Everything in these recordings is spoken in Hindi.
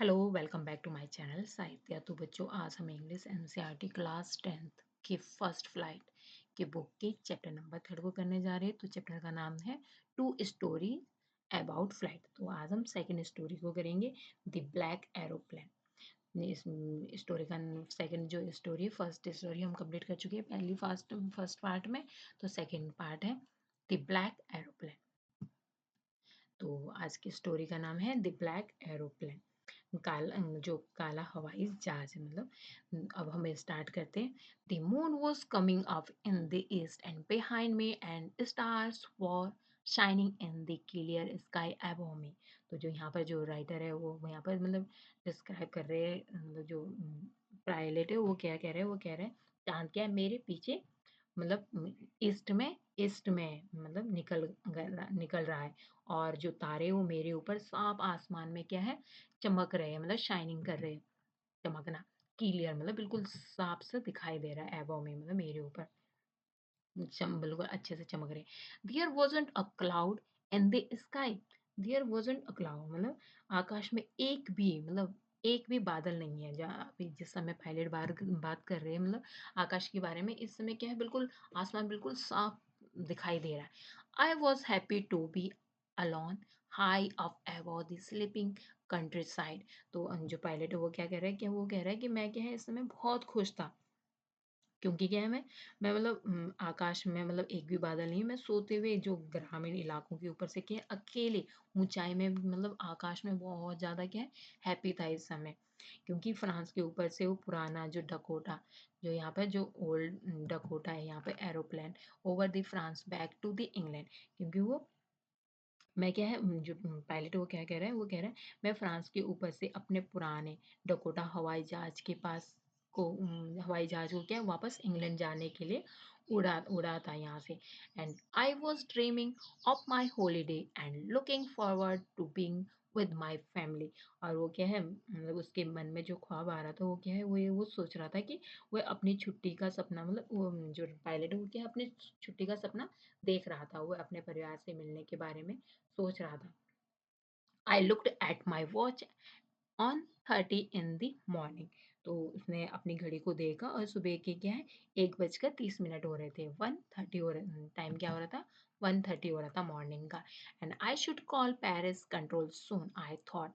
Hello welcome back to my channel Sahitya. तो बच्चों, आज हम इंग्लिश एनसीईआरटी क्लास 10th की फर्स्ट फ्लाइट की बुक के चैप्टर नंबर 3 को करने जा रहे हैं। तो चैप्टर का नाम है टू स्टोरी अबाउट फ्लाइट। तो आज हम सेकंड स्टोरी को करेंगे, द ब्लैक एरोप्लेन। इस स्टोरी का सेकंड जो स्टोरी है, फर्स्ट स्टोरी हम कंप्लीट कर चुके हैं पहली फर्स्ट पार्ट में। तो सेकंड पार्ट है द ब्लैक एरोप्लेन। तो आज की स्टोरी का नाम है द ब्लैक एरोप्लेन, जो काला हवाई जहाज है। अब हम स्टार्ट करते हैं। The moon was coming up in the east and behind me and stars were shining in the clear sky above मी। तो जो यहाँ पर जो राइटर है वो यहाँ पर डिस्क्राइब कर रहे हैं, जो पायलट है वो क्या कह रहे हैं, वो कह रहे हैं चांद क्या है मेरे पीछे, ईस्ट में निकल रहा है, और जो तारे वो मेरे ऊपर साफ आसमान में क्या है, चमक रहे हैं, शाइनिंग कर रहे हैं। चमकना, क्लियर बिल्कुल साफ से दिखाई दे रहा है एबव में, मेरे ऊपर बिल्कुल अच्छे से चमक रहे। There wasn't a cloud in the sky. There wasn't a cloud आकाश में एक भी बादल नहीं है। जहाँ अभी जिस समय पायलट बात कर रहे हैं, आकाश के बारे में, इस समय क्या है, बिल्कुल आसमान बिल्कुल साफ दिखाई दे रहा है। I was happy to be alone high up above the sleeping countryside. तो जो पायलट है वो क्या कह रहा है, कि वो कह रहा है कि मैं क्या है इस समय बहुत खुश था, क्योंकि क्या है, मैं आकाश में एक भी बादल नहीं है। मैं सोते हुए जो ग्रामीण इलाकों के ऊपर से क्या है, अकेले ऊंचाई में आकाश में बहुत ज़्यादा क्या है, हैप्पी था इस समय। क्योंकि फ्रांस के ऊपर से वो पुराना जो डकोटा, जो यहाँ पर जो ओल्ड डकोटा है यहाँ पे aeroplane over the France back to the England. क्योंकि वो मैं क्या है, जो पायलट वो क्या कह रहा है, वो कह रहा है मैं फ्रांस के ऊपर से अपने पुराने डकोटा हवाई जहाज के पास हवाई जहाज को क्या है, वापस इंग्लैंड जाने के लिए उड़ा था यहाँ से। And I was dreaming of my holiday and looking forward to being with my family. और वो क्या है, उसके मन में जो ख्वाब आ रहा था वो क्या है, वो सोच रहा था कि वह अपनी छुट्टी का सपना, वो जो पायलट है वो क्या है, अपनी छुट्टी का सपना देख रहा था। वो अपने परिवार से मिलने के बारे में सोच रहा था। I looked at my watch on 30 in the morning. तो उसने अपनी घड़ी को देखा और सुबह के क्या है, 1:30 हो रहे थे, 1:30 हो रहे, टाइम क्या हो रहा था, 1:30 हो रहा था मॉर्निंग का। And I should call Paris control soon I thought.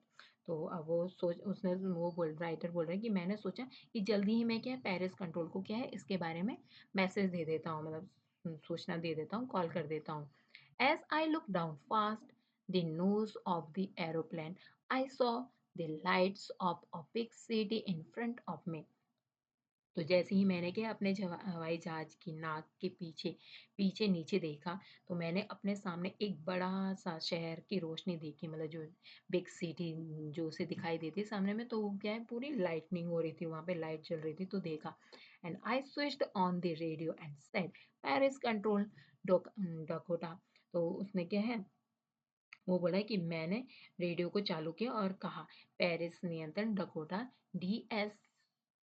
तो अब वो सोच उसने वो बोल राइटर बोल रहा है कि मैंने सोचा कि जल्दी ही मैं क्या है, पेरिस कंट्रोल को क्या है, इसके बारे में मैसेज दे देता हूँ, सूचना दे देता हूँ, कॉल कर देता हूँ। As I looked down past the nose of the aeroplane, I saw the lights of a big city in front of me. तो जैसे ही मैंने क्या अपने हवाई जहाज की नाक के पीछे पीछे नीचे देखा, तो मैंने अपने सामने एक बड़ा सा शहर की रोशनी देखी, जो बिग सिटी जो उसे दिखाई देती है सामने में। तो वो क्या है, पूरी लाइटनिंग हो रही थी, वहां पे लाइट चल रही थी, तो देखा। And I switched on the radio and said Paris control Dakota. तो उसने क्या है, वो बोला है कि मैंने रेडियो को चालू किया और कहा, पेरिस नियंत्रण Dakota DS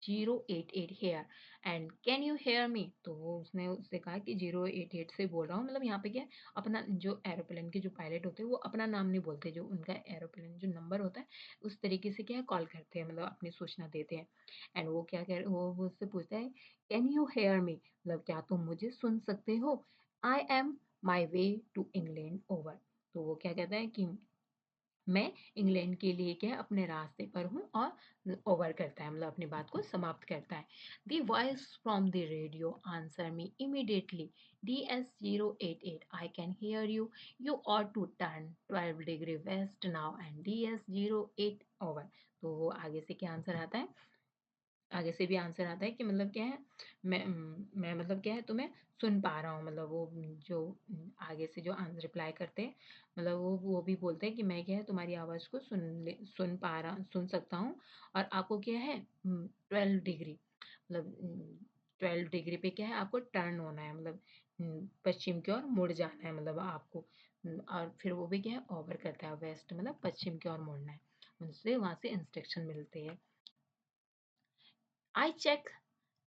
088 here and can you hear me. तो वो उसने उससे कहा कि 088 से बोल रहा हूँ। यहाँ पे क्या है, अपना जो एरोप्लेन के जो पायलट होते हैं वो अपना नाम नहीं बोलते, जो उनका एरोप्लेन जो नंबर होता है उस तरीके से क्या है कॉल करते हैं, अपनी सूचना देते हैं। एंड वो क्या कह वो उससे पूछता है, कैन यू हेयर मी, क्या तुम मुझे सुन सकते हो। I am my way to England over. तो वो क्या कहता है कि मैं इंग्लैंड के लिए क्या है, अपने रास्ते पर हूँ, और ओवर करता है, अपनी बात को समाप्त करता है। The voice from the radio answer me immediately, DS 088 I can hear you, you are to turn 12 degree west now and DS 08 over. तो वो आगे से क्या आंसर आता है, आगे से भी आंसर आता है कि क्या है, मैं क्या है तुम्हें सुन पा रहा हूँ। वो जो आगे से जो रिप्लाई करते हैं, वो भी बोलते हैं कि मैं क्या है तुम्हारी आवाज़ को सुन सकता हूँ। और आपको क्या है, 12 डिग्री, 12 डिग्री पे क्या है, आपको टर्न होना है, पश्चिम की ओर मुड़ जाना है, आपको। और फिर वो भी क्या है, ओवर करता है, वेस्ट पश्चिम की ओर मुड़ना है। उनसे वहाँ से इंस्ट्रक्शन मिलते हैं। I check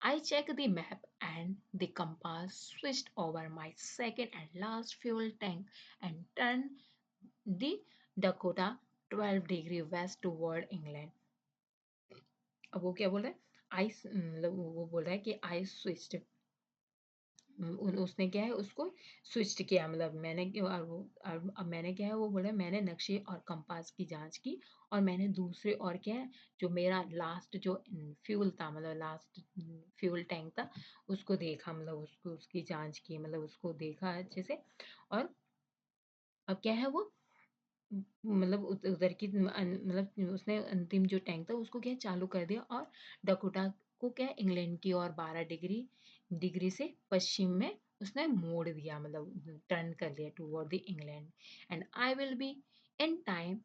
I check the map and the compass, switched over my second and last fuel tank, and turned the Dakota 12 degree waste toward England. अब वो क्या बोल रहा है? आई मतलब वो बोल रहा है कि आई स्विच्ड, उसने क्या है उसको स्विच्ड किया, मतलब मैंने और वो अब मैंने क्या है वो बोला मैंने नक्शे और कंपास की जांच की, और मैंने दूसरे और क्या है जो मेरा लास्ट जो फ्यूल था, मतलब लास्ट फ्यूल टैंक था उसको देखा, मतलब उसको उसकी जांच की, मतलब उसको देखा अच्छे से। और अब क्या है वो मतलब उधर की मतलब उसने अंतिम जो टैंक था उसको क्या है चालू कर दिया, और डकोटा को क्या है इंग्लैंड की ओर 12 डिग्री डिग्री से पश्चिम में उसने मोड़ दिया, मतलब टर्न कर दिया toward the England. And I will be in time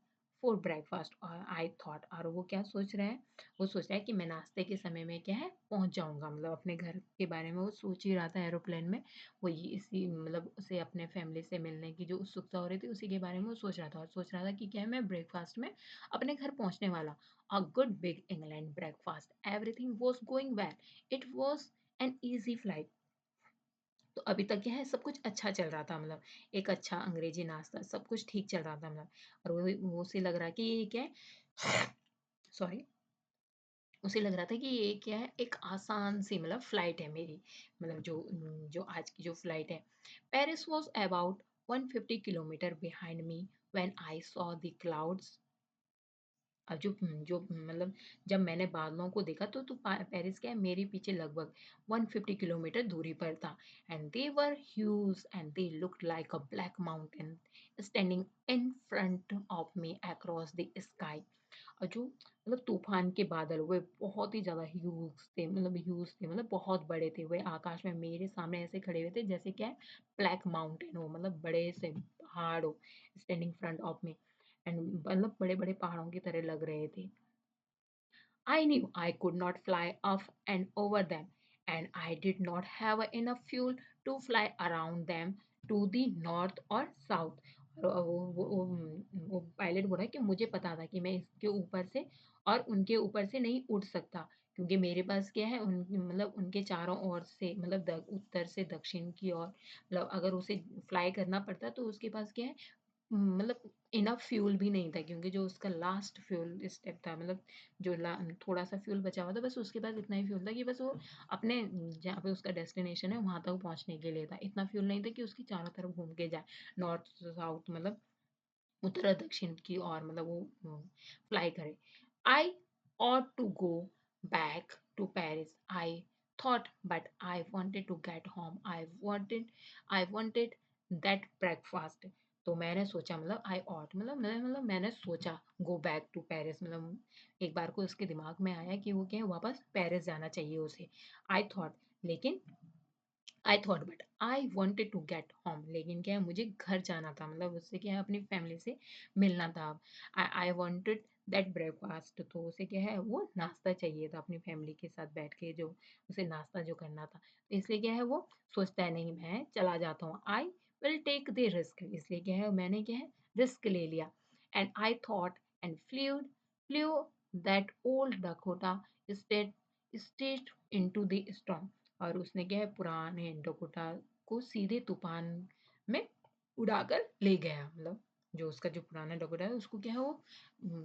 for breakfast, और आई थॉट, और वो क्या सोच रहा है, वो सोच रहा है कि मैं नाश्ते के समय में क्या है पहुंच जाऊंगा, मतलब अपने घर के बारे में वो सोच ही रहा था एरोप्लेन में। वो ये इसी मतलब उसे अपने फैमिली से मिलने की जो उत्सुकता हो रही थी उसी के बारे में वो सोच रहा था, और सोच रहा था कि क्या है मैं ब्रेकफास्ट में अपने घर पहुंचने वाला। A good big England breakfast, everything was going well, it was an easy flight. तो अभी तक क्या है सब कुछ अच्छा चल रहा था, मतलब एक अच्छा अंग्रेजी नाश्ता सब कुछ ठीक चल रहा था, मतलब और वो उसे लग रहा कि ये क्या है सॉरी, उसे लग रहा था कि ये क्या है एक आसान सी मतलब फ्लाइट है मेरी, मतलब जो आज की जो फ्लाइट है। Paris was about 150 kilometre behind me when I saw the clouds. अब जो मतलब जब मैंने बादलों को देखा तो पेरिस क्या है मेरे पीछे लगभग 150 किलोमीटर दूरी पर था। And they were huge and they looked like a black mountain standing in front of me across the sky. और जो मतलब तूफान के बादल हुए बहुत ही ज़्यादा ह्यूज थे, मतलब बहुत बड़े थे, वे आकाश में मेरे सामने ऐसे खड़े हुए थे जैसे क्या है ब्लैक माउंटेन हो, मतलब बड़े से पहाड़ हो standing front of me, and मतलब बड़े बड़े पहाड़ों की तरह लग रहे थे। I knew I could not fly up and over them, and I did not have enough fuel to fly around them to the north or south. और वो पायलट बोल रहा है कि मुझे पता था कि मैं इसके ऊपर से और उनके ऊपर से नहीं उड़ सकता, क्योंकि मेरे पास क्या है मतलब उनके चारों ओर से मतलब उत्तर से दक्षिण की ओर, मतलब अगर उसे फ्लाई करना पड़ता तो उसके पास क्या है मतलब इनफ फ्यूल भी नहीं था, क्योंकि जो उसका लास्ट फ्यूल स्टेप था, मतलब जो थोड़ा सा फ्यूल बचा हुआ था, बस उसके पास इतना ही फ्यूल था कि बस वो अपने जहाँ पे उसका डेस्टिनेशन है वहां तक पहुंचने के लिए था, इतना फ्यूल नहीं था कि उसकी चारों तरफ घूम के जाए नॉर्थ साउथ, मतलब उत्तर दक्षिण की ओर, मतलब वो फ्लाई करे। आई ought to go back to Paris, I thought, but I wanted to get home. I wanted that breakfast. तो मैंने सोचा मतलब आई ought मतलब मैंने सोचा गो बैक टू पेरिस, मतलब एक बार को उसके दिमाग में आया कि वो क्या है वापस पेरिस जाना चाहिए उसे। आई थॉट, लेकिन I thought but I wanted to get home, लेकिन क्या है मुझे घर जाना था, मतलब उससे क्या है अपनी फैमिली से मिलना था। आई वॉन्टेड दैट ब्रेकफास्ट, तो उसे क्या है वो नाश्ता चाहिए था अपनी फैमिली के साथ बैठ के, जो उसे नाश्ता जो करना था, तो इसलिए क्या है वो सोचता है नहीं मैं चला जाता हूँ, I will take the risk, इसलिए क्या है मैंने क्या है रिस्क ले लिया। And I thought and flew that old Dakota straight straight into the storm, और उसने क्या है पुराने डकोटा को सीधे तूफान में उड़ाकर ले गया, मतलब जो उसका जो पुराना डकोटा है उसको क्या है वो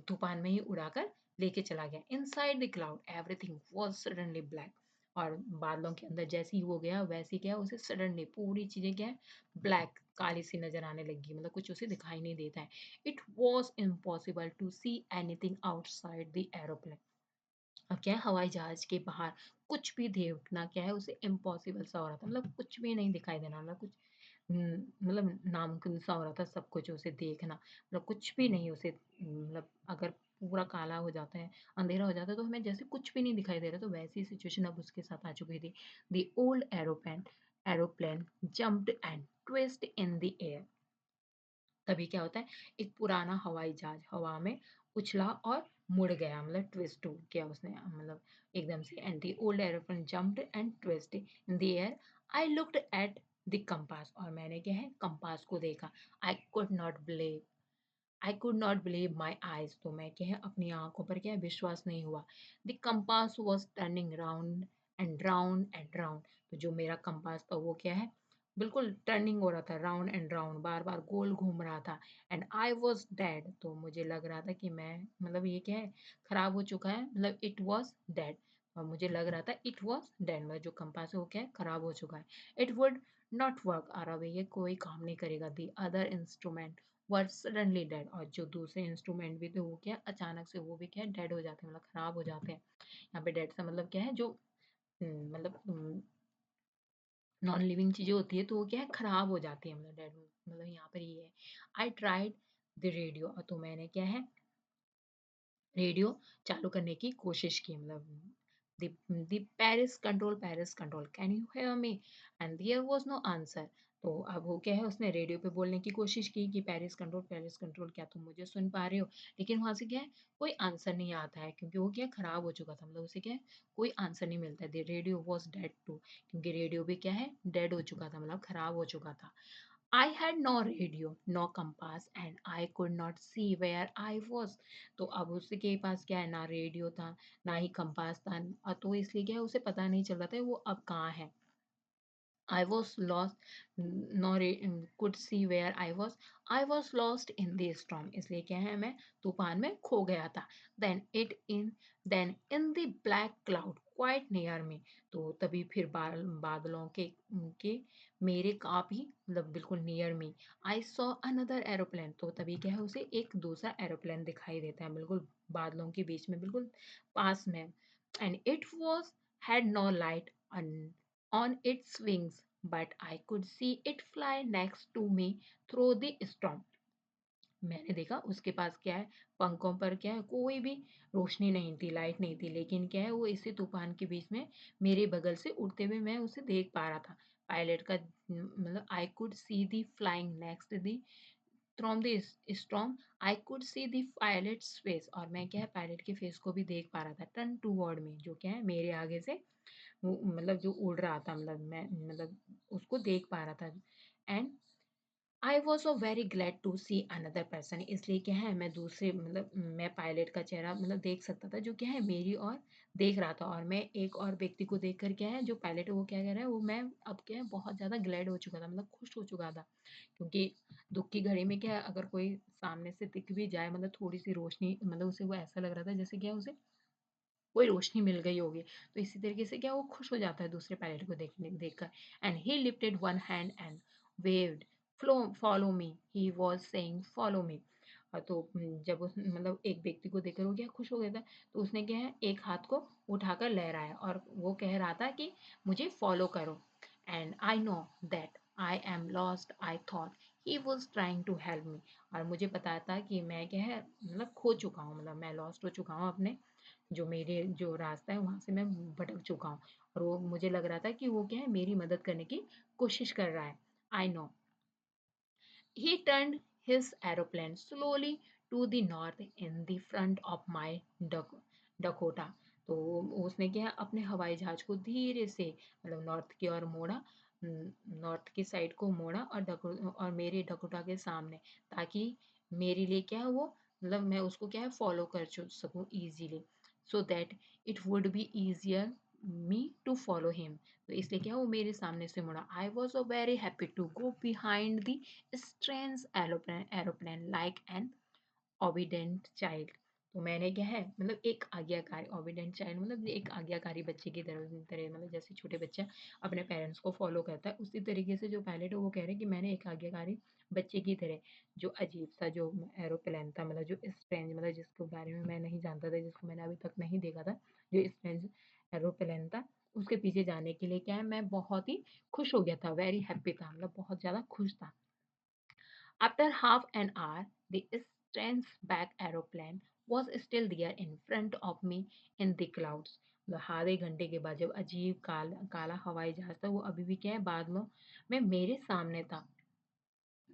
तूफान में ही उड़ाकर लेके चला गया। Inside the cloud everything was suddenly black, और बादलों के अंदर जैसे ही वो गया वैसे क्या है उसे सडनली पूरी चीजें क्या है ब्लैक काली सी नजर आने लगी, मतलब कुछ उसे दिखाई नहीं देता है। It was impossible to see anything outside the aeroplane. अब क्या है हवाई जहाज के बाहर कुछ भी देखना क्या है उसे इम्पॉसिबल सा हो रहा था, मतलब कुछ भी नहीं दिखाई देना, मतलब कुछ मतलब नामुमकिन सा हो रहा था सब कुछ उसे देखना, मतलब कुछ भी नहीं उसे मतलब अगर पूरा काला हो जाता है अंधेरा हो जाता है तो हमें जैसे कुछ भी नहीं दिखाई दे रहा, तो वैसी सिचुएशन अब उसके साथ आ चुकी थी। The old aeroplane jumped and twist in the air. तभी क्या होता है एक पुराना हवाई जहाज हवा में उछला और मुड़ गया, मतलब ट्विस्ट हो गया उसने, मतलब एकदम से। And the old aeroplane jumped and twist in the air. I looked at the compass, और मैंने क्या है कंपास को देखा। I could not believe my eyes, तो मैं क्या है अपनी आंखों पर क्या है विश्वास नहीं हुआ। The compass was turning round and round and round, तो जो मेरा कंपास था वो क्या है बिल्कुल टर्निंग हो रहा था राउंड एंड राउंड, बार-बार गोल घूम रहा था एंड आई वाज़ डेड। तो मुझे लग रहा था कि मैं मतलब ये क्या है, खराब हो चुका है, मतलब इट वाज़ डेड। और मुझे लग रहा था इट वाज़ डेड, मतलब जो कंपास है वो क्या है, खराब हो चुका है। इट वुड नॉट वर्क, और अब ये कोई काम नहीं करेगा। The other instrument were suddenly dead, और जो दूसरे इंस्ट्रूमेंट भी थे वो क्या अचानक से वो भी क्या डेड हो जाते हैं, मतलब खराब हो जाते हैं। यहाँ पे डेड से मतलब क्या है, जो मतलब नॉन लिविंग चीज़ें होती है तो वो क्या है खराब हो जाती है, मतलब डेड, मतलब यहाँ पर ये है। आई ट्राइड द रेडियो, तो मैंने क्या है रेडियो चालू करने की कोशिश की, मतलब the Paris control can you hear me, and there was no answer. तो अब वो क्या है, उसने रेडियो पे बोलने की कोशिश की कि पेरिस कंट्रोल क्या तुम मुझे सुन पा रहे हो, लेकिन वहां से क्या है कोई आंसर नहीं आता है, क्योंकि वो क्या है खराब हो चुका था, मतलब उसे क्या है कोई आंसर नहीं मिलता है। The radio was dead too, क्योंकि रेडियो भी क्या है डेड हो चुका था, मतलब खराब हो चुका था। I had no radio, no compass, and I could not see where I was. तो अब उसके पास क्या है, ना रेडियो था, ना ही कंपास था, और तो इसलिए क्या है उसे पता नहीं चल रहा था वो अब कहाँ है। I was lost, nor could see where I was. I was lost in the storm. इसलिए क्या है मैं तूफान में खो गया था. Then it in then in the black cloud quite near me. तो तभी फिर बादलों के मेरे काफी मतलब बिल्कुल near me I saw another aeroplane. तो तभी क्या है उसे एक दूसरा एरोप्लेन दिखाई देता है, बिल्कुल बादलों के बीच में, बिल्कुल पास में। And it was had no light on its wings, but I could see it fly next to me through the storm. मैंने देखा उसके पास क्या है, पंखों पर क्या है कोई भी रोशनी नहीं थी, लाइट नहीं थी, लेकिन क्या है वो इसी तूफान के बीच में मेरे बगल से उड़ते हुए मैं उसे देख पा रहा था। पायलट का मतलब I could see the flying next the from the storm, I could see the pilots face, और मैं क्या है पायलट के फेस को भी देख पा रहा था टर्न टूवर्ड में, जो क्या है मेरे आगे से वो मतलब जो उड़ रहा था, मतलब मैं मतलब उसको देख पा रहा था। And I was so very glad to see another person, इसलिए क्या है मैं दूसरे मतलब मैं पायलट का चेहरा मतलब देख सकता था, जो क्या है मेरी और देख रहा था, और मैं एक और व्यक्ति को देख कर क्या है जो पायलट है वो क्या कह रहा है, वो मैं अब क्या है बहुत ज़्यादा ग्लैड हो चुका था, मतलब खुश हो चुका था। क्योंकि दुख की घड़ी में क्या है अगर कोई सामने से दिख भी जाए, मतलब थोड़ी सी रोशनी, मतलब उसे वो ऐसा लग रहा था जैसे क्या उसे कोई रोशनी मिल गई होगी। तो इसी तरीके से क्या वो खुश हो जाता है दूसरे पायलट को देखकर। And he lifted one hand and waived flow follow me, he was saying follow me. तो जब उस मतलब एक व्यक्ति को देखकर वो क्या खुश हो गया था, तो उसने क्या है एक हाथ को उठाकर लहराया और वो कह रहा था कि मुझे फॉलो करो। And I know that I am lost, I thought he was trying to help me. और मुझे पता था कि मैं क्या है मतलब खो चुका हूँ, मतलब मैं लॉस्ट हो चुका हूँ अपने जो मेरे जो रास्ता है वहाँ से मैं भटक चुका हूँ, और वो मुझे लग रहा था कि वो क्या है मेरी मदद करने की कोशिश कर रहा है। I know he turned his aeroplane slowly to the north in the front of my Dakota। तो उसने क्या है अपने हवाई जहाज को धीरे से मतलब नॉर्थ की ओर मोड़ा, नॉर्थ की साइड को मोड़ा और और मेरे डकोटा के सामने, ताकि मेरे लिए क्या है वो मतलब मैं उसको क्या है फॉलो कर सकूं easily, so that it would be easier me to follow him. तो इसलिए क्या वो मेरे सामने से मुड़ा। I was very happy to go behind the strange aeroplane like an obedient child। तो मैंने क्या है मतलब एक आज्ञाकारी obedient child मतलब एक आज्ञाकारी बच्चे की तरह मतलब जैसे छोटे बच्चा अपने पेरेंट्स को फॉलो करता है, उसी तरीके से जो पायलट है वो कह रहे हैं कि मैंने एक आज्ञाकारी बच्चे की तरह जो अजीब सा जो एरोप्लेन था, मतलब जो स्ट्रेंज मतलब जिसके बारे में मैं नहीं जानता था, जिसको मैंने अभी तक नहीं देखा था, जो स्ट्रेंज एरोप्लेन था, उसके पीछे जाने के लिए क्या है मैं बहुत ही खुश हो गया था, वेरी हैप्पी था, मतलब बहुत ज़्यादा खुश था। After half an hour, the strange back aeroplane was still there in front of me in the clouds। मतलब आधे घंटे के बाद जब अजीब काला हवाई जहाज था वो अभी भी क्या है बादलों में मेरे सामने था,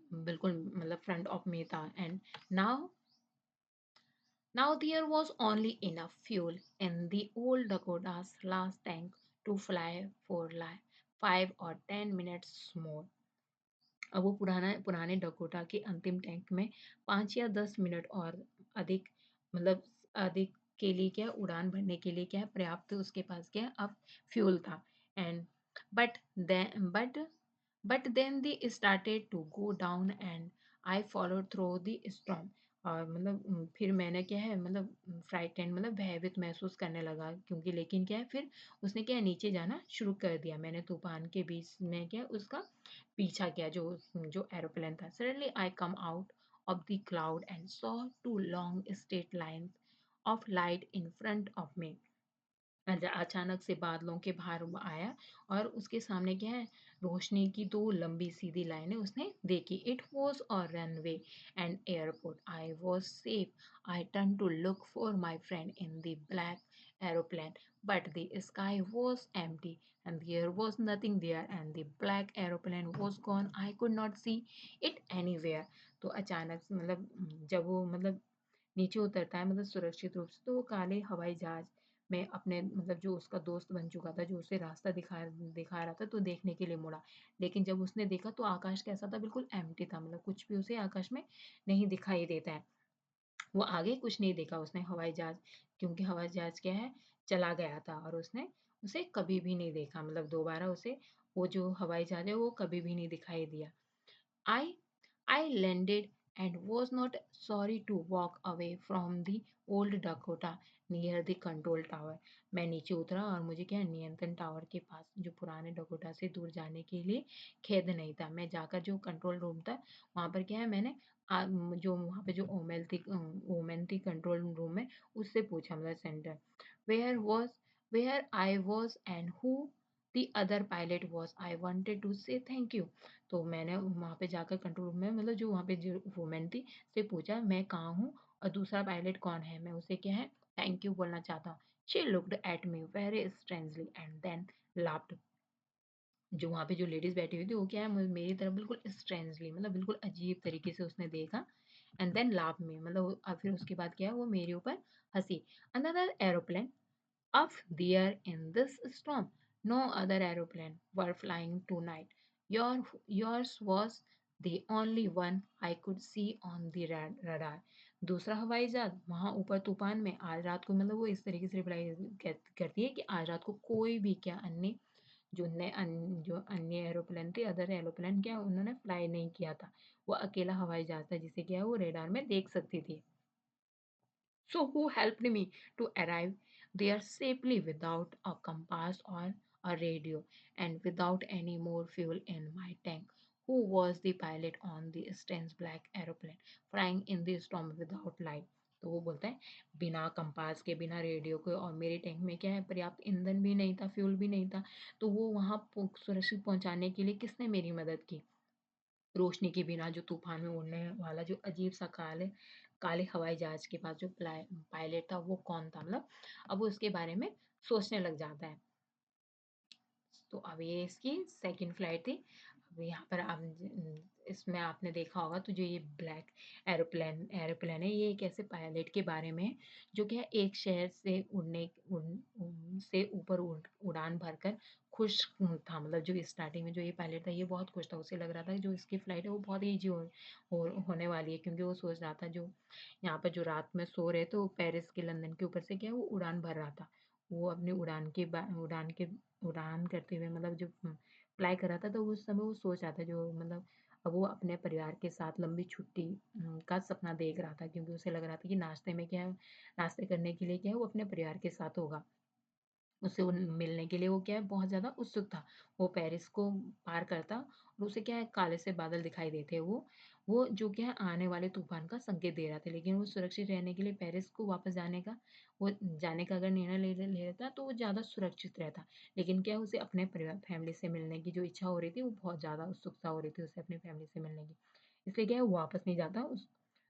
बिल्कुल मतलब फ्रंट ऑफ मी था। And now now there was only enough fuel in the old Dakota's last tank to fly for like 5 or 10 minutes more। अब वो पुराने डकोटा के अंतिम टैंक में 5 या 10 मिनट और अधिक मतलब अधिक के लिए क्या उड़ान भरने के लिए क्या पर्याप्त उसके पास क्या अब फ्यूल था। And but but then they started to go down and I follow through the storm. और मतलब फिर मैंने क्या है मतलब फ्राइटेंड मतलब भयभीत महसूस करने लगा, क्योंकि लेकिन क्या है फिर उसने क्या है नीचे जाना शुरू कर दिया। मैंने तूफान के बीच में क्या है उसका पीछा किया, जो एरोप्लेन था। Suddenly I come out of the cloud and saw two long straight lines of light in front of me. अचानक से बादलों के बाहर वो आया और उसके सामने क्या है रोशनी की दो लंबी सीधी लाइनें उसने देखी। It was a runway and airport. I was safe. I turn to look for my friend in the black aeroplane, but the sky was empty and there was nothing there and the black aeroplane was gone. I could not see it anywhere. तो अचानक से मतलब जब वो मतलब नीचे उतरता है मतलब सुरक्षित रूप से, तो वो काले हवाई जहाज में अपने मतलब जो उसका दोस्त बन चुका था, जो उसे रास्ता दिखा रहा था, तो देखने के लिए मुड़ा। लेकिन जब उसने देखा तो आकाश कैसा था, बिल्कुल एम्प्टी था, मतलब कुछ भी उसे आकाश में नहीं दिखाई देता है। वो आगे कुछ नहीं देखा उसने हवाई जहाज, क्योंकि हवाई जहाज क्या है चला गया था और उसने उसे कभी भी नहीं देखा, मतलब दोबारा उसे वो जो हवाई जहाज है वो कभी भी नहीं दिखाई दिया। I I landed and was not sorry to walk away from the old Dakota near the control tower. मैं नीचे उतरा और मुझे क्या है, नियंत्रण टावर के पास जो पुराने डकोटा से दूर जाने के लिए खेद नहीं था। मैं जाकर जो कंट्रोल रूम था वहाँ पर क्या है मैंने जो वहाँ पे जो ओमेन थी कंट्रोल रूम में, उससे पूछा मतलब centre where was where I was and who the other pilot was. I wanted to say thank you. तो मैंने वहाँ पे जाकर कंट्रोल रूम में मतलब जो वहाँ पे जो वुमेन थी से पूछा मैं कहाँ हूँ और दूसरा पायलट कौन है, मैं उसे क्या है थैंक यू बोलना चाहता हूँ। She looked at me very strangely and then laughed. जो वहाँ पे जो लेडीज बैठी हुई थी वो क्या है मेरी तरफ बिल्कुल स्ट्रेंजली मतलब बिल्कुल अजीब तरीके से उसने देखा एंड देन लाफ में मतलब और फिर उसके बाद क्या है वो मेरे ऊपर हंसी। Another aeroplane up there in this storm. No other aeroplane were flying tonight. Yours was the only one I could see on the radar. दूसरा हवाई जहाज वहां ऊपर तूफान में आज रात को, मतलब वो इस तरीके से रिप्लाई करती है कि आज रात को कोई भी क्या अन्य जो अन्य एरोप्लेन थे अदर एरोप्लेन क्या उन्होंने फ्लाई नहीं किया था। वो अकेला हवाई जहाज था जिसे क्या है वो रेडार में देख सकती थी। So who helped me to arrive there safely without a compass or a radio and without any more fuel in my tank? Who was the pilot on the strange black aeroplane flying in the storm without light? तो वो बोलता है बिना कंपास के बिना रेडियो के और मेरे टैंक में क्या है पर्याप्त ईंधन भी नहीं था, फ्यूल भी नहीं था, तो वो वहां सुरक्षित पहुंचाने के लिए किसने मेरी मदद की? रोशनी के बिना जो तूफान में उड़ने वाला जो अजीब सा काले काले हवाई जहाज के पास जो पायलट था वो कौन था, मतलब अब वो उसके बारे में सोचने लग जाता है। तो अब ये इसकी सेकंड फ्लाइट थी। अब यहाँ पर आप इसमें आपने देखा होगा तो जो ये ब्लैक एरोप्लेन है ये एक ऐसे पायलट के बारे में है जो क्या एक शहर से से ऊपर उड़ान भरकर खुश था। मतलब जो स्टार्टिंग में जो ये पायलट था ये बहुत खुश था, उसे लग रहा था कि जो इसकी फ्लाइट है वो बहुत ईजी होने वाली है, क्योंकि वो सोच रहा था जो यहाँ पर जो रात में सो रहे थे वो पेरिस के लंदन के ऊपर से क्या है वो उड़ान भर रहा था। वो अपनी उड़ान करते हुए मतलब जो फ्लाई कर रहा था तो उस समय वो सोच रहा था जो मतलब अब वो अपने परिवार के साथ लंबी छुट्टी का सपना देख रहा था, क्योंकि उसे लग रहा था कि नाश्ते में क्या है नाश्ते करने के लिए क्या है वो अपने परिवार के साथ होगा। उससे उन मिलने के लिए वो क्या है बहुत ज़्यादा उत्सुक था। वो पेरिस को पार करता और उसे क्या है काले से बादल दिखाई देते। वो जो क्या है आने वाले तूफान का संकेत दे रहा था, लेकिन वो सुरक्षित रहने के लिए पेरिस को वापस जाने का अगर निर्णय ले लेता तो वो ज़्यादा सुरक्षित रहता। लेकिन क्या है उसे अपने परिवार फैमिली से मिलने की जो इच्छा हो रही थी वो बहुत ज़्यादा उत्सुकता हो रही थी उसे अपनी फैमिली से मिलने की। इसलिए क्या है वो वापस नहीं जाता, उस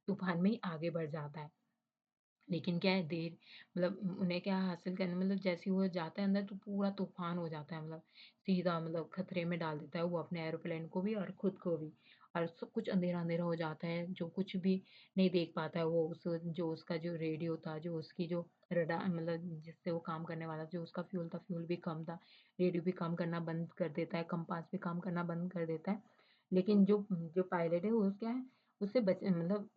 तूफान में ही आगे बढ़ जाता है। लेकिन क्या है देर मतलब उन्हें क्या हासिल करने मतलब जैसे ही वो जाता है अंदर तो पूरा तूफान हो जाता है, मतलब सीधा मतलब खतरे में डाल देता है वो अपने एरोप्लेन को भी और खुद को भी। और सब कुछ अंधेरा अंधेरा हो जाता है, जो कुछ भी नहीं देख पाता है वो उस जो उसका जो रेडियो था जो उसकी जो रडार मतलब जिससे वो काम करने वाला जो उसका फ्यूल था फ्यूल भी कम था, रेडियो भी काम करना बंद कर देता है, कंपास भी काम करना बंद कर देता है। लेकिन जो जो पायलट है वो क्या है उससे बच मतलब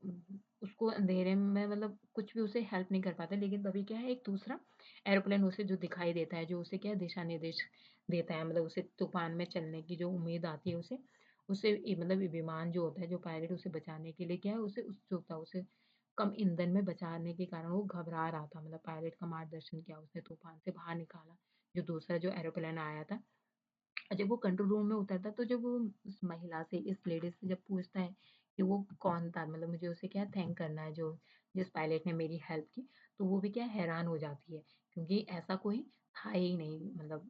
उसको अंधेरे में मतलब कुछ भी उसे हेल्प नहीं कर पाता, लेकिन तभी क्या है एक दूसरा एरोप्लेन उसे जो दिखाई देता है, जो उसे क्या है दिशा-निर्देश देता है, मतलब उसे तूफ़ान में चलने की जो उम्मीद आती है उसे, उसे मतलब ये विमान जो होता है, जो पायलट उसे बचाने के लिए क्या है उसे उत्सुक था, उसे कम ईंधन में बचाने के कारण वो घबरा रहा था, मतलब पायलट का मार्गदर्शन किया उसने तूफ़ान से बाहर निकाला, जो दूसरा जो एरोप्लेन आया था। जब वो कंट्रोल रूम में उतरता है तो जब वो उस महिला से इस लेडीज़ से जब पूछता है कि वो कौन था मतलब मुझे उसे क्या थैंक करना है जो जिस पायलट ने मेरी हेल्प की, तो वो भी क्या हैरान हो जाती है क्योंकि ऐसा कोई था ही नहीं मतलब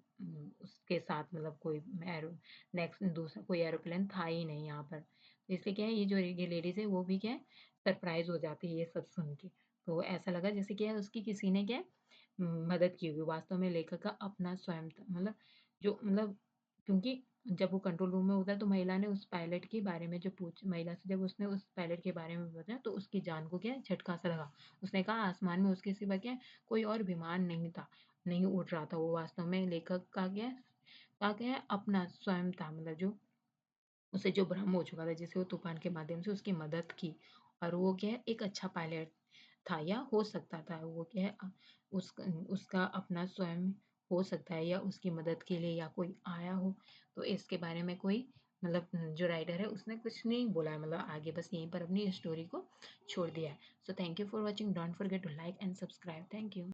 उसके साथ मतलब कोई एरो नेक्स्ट दूसरा कोई एरोप्लेन था ही नहीं यहाँ पर। तो इसलिए क्या है ये जो ये लेडीज़ है वो भी क्या है सरप्राइज़ हो जाती है ये सब सुन के। तो ऐसा लगा जैसे क्या है उसकी किसी ने क्या है मदद की हुई वास्तव में लेखक का अपना स्वयं था मतलब जो मतलब क्योंकि जब वो कंट्रोल रूम में उतरा तो महिला ने उस पायलट के बारे में जो पूछ महिला से जब उसने उस पायलट के बारे में बताया तो उसकी जान को क्या है झटका सा लगा। उसने कहा आसमान में उसके सिवा क्या है कोई और विमान नहीं था, नहीं उड़ रहा था वो वास्तव में लेखक का क्या है अपना स्वयं था मतलब जो उसे जो भ्रम हो चुका था जिसे वो तूफ़ान के माध्यम से उसकी मदद की और वो क्या है एक अच्छा पायलट था या हो सकता था। वो क्या है उसका अपना स्वयं हो सकता है या उसकी मदद के लिए या कोई आया हो। तो इसके बारे में कोई मतलब जो राइटर है उसने कुछ नहीं बोला है मतलब आगे बस यहीं पर अपनी स्टोरी को छोड़ दिया है। So thank you for watching don't forget to like and subscribe. Thank you.